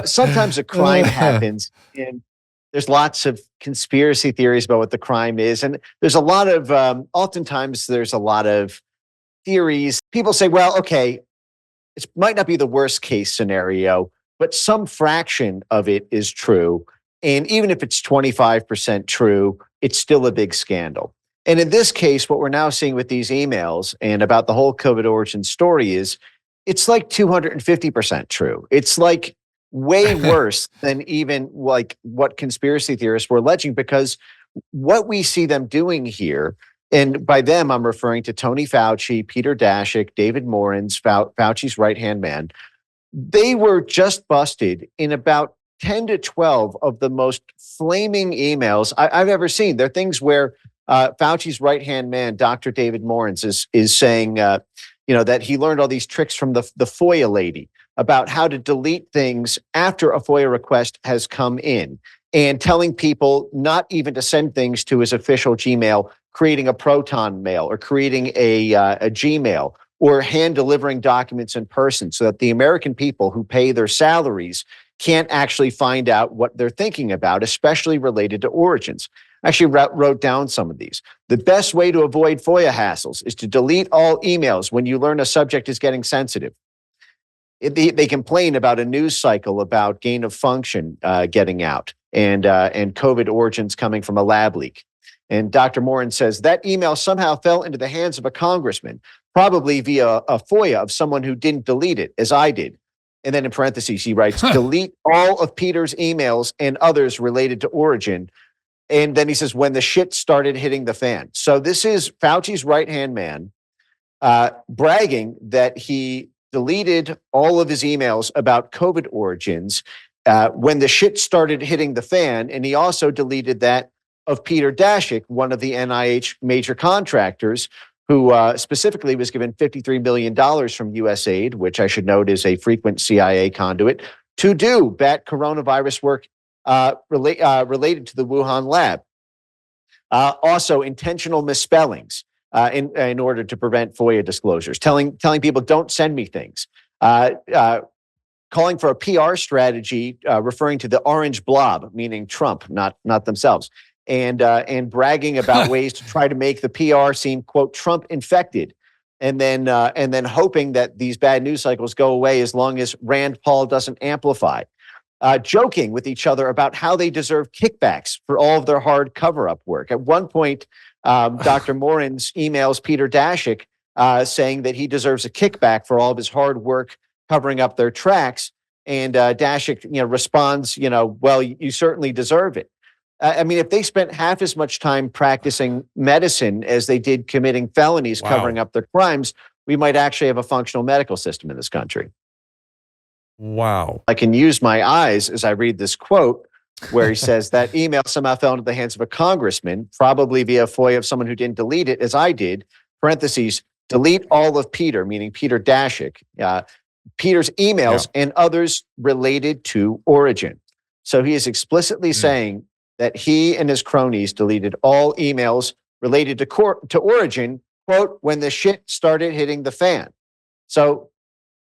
Sometimes a crime happens and there's lots of conspiracy theories about what the crime is. And there's a lot of, oftentimes there's a lot of theories. People say, well, okay, it might not be the worst case scenario, but some fraction of it is true. And even if it's 25% true, it's still a big scandal. And in this case, what we're now seeing with these emails and about the whole COVID origin story is it's like 250% true. It's like way worse than even like what conspiracy theorists were alleging, because what we see them doing here, and by them, I'm referring to Tony Fauci, Peter Daszak, David Morens, Fauci's right-hand man. They were just busted in about 10 to 12 of the most flaming emails I've ever seen. They're things where Fauci's right-hand man, Dr. David Morens, is saying, that he learned all these tricks from the FOIA lady about how to delete things after a FOIA request has come in, and telling people not even to send things to his official Gmail, creating a Proton mail or creating a Gmail, or hand delivering documents in person so that the American people who pay their salaries can't actually find out what they're thinking about, especially related to origins. I actually wrote down some of these. The best way to avoid FOIA hassles is to delete all emails when you learn a subject is getting sensitive. They complain about a news cycle about gain of function getting out and COVID origins coming from a lab leak. And Dr. Morin says that email somehow fell into the hands of a congressman, probably via a FOIA of someone who didn't delete it, as I did. And then in parentheses, he writes, delete all of Peter's emails and others related to origin. And then he says, when the shit started hitting the fan. So this is Fauci's right-hand man bragging that he deleted all of his emails about COVID origins when the shit started hitting the fan. And he also deleted that of Peter Daszak, one of the NIH major contractors, who specifically was given $53 million from USAID, which I should note is a frequent CIA conduit, to do bat coronavirus work related to the Wuhan lab. Also, intentional misspellings in order to prevent FOIA disclosures, telling people don't send me things, calling for a PR strategy referring to the orange blob, meaning Trump, not themselves, and bragging about ways to try to make the PR seem, quote, Trump infected, and then hoping that these bad news cycles go away as long as Rand Paul doesn't amplify. Joking with each other about how they deserve kickbacks for all of their hard cover-up work. At one point, Dr. Morens emails Peter Daszak saying that he deserves a kickback for all of his hard work covering up their tracks. And Daszak, responds, well, you certainly deserve it. I mean, if they spent half as much time practicing medicine as they did committing felonies, covering up their crimes, we might actually have a functional medical system in this country. Wow. I can use my eyes as I read this quote where he says that email somehow fell into the hands of a congressman, probably via FOIA of someone who didn't delete it, as I did. Parentheses, delete all of Peter, meaning Peter Daszak, Peter's emails and others related to origin. So he is explicitly saying that he and his cronies deleted all emails related to origin, quote, when the shit started hitting the fan. So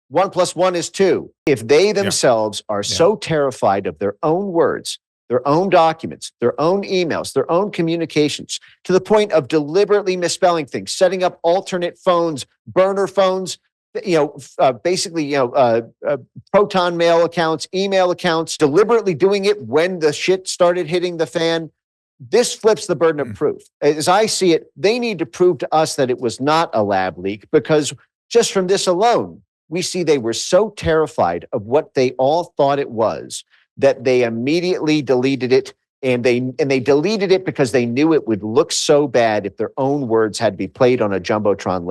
1 + 1 is 2. If they themselves are so terrified of their own words, their own documents, their own emails, their own communications, to the point of deliberately misspelling things, setting up alternate phones, burner phones, Proton mail accounts, email accounts, deliberately doing it when the shit started hitting the fan, this flips the burden of proof. As I see it, they need to prove to us that it was not a lab leak, because just from this alone, we see they were so terrified of what they all thought it was that they immediately deleted it, and they deleted it because they knew it would look so bad if their own words had to be played on a Jumbotron later.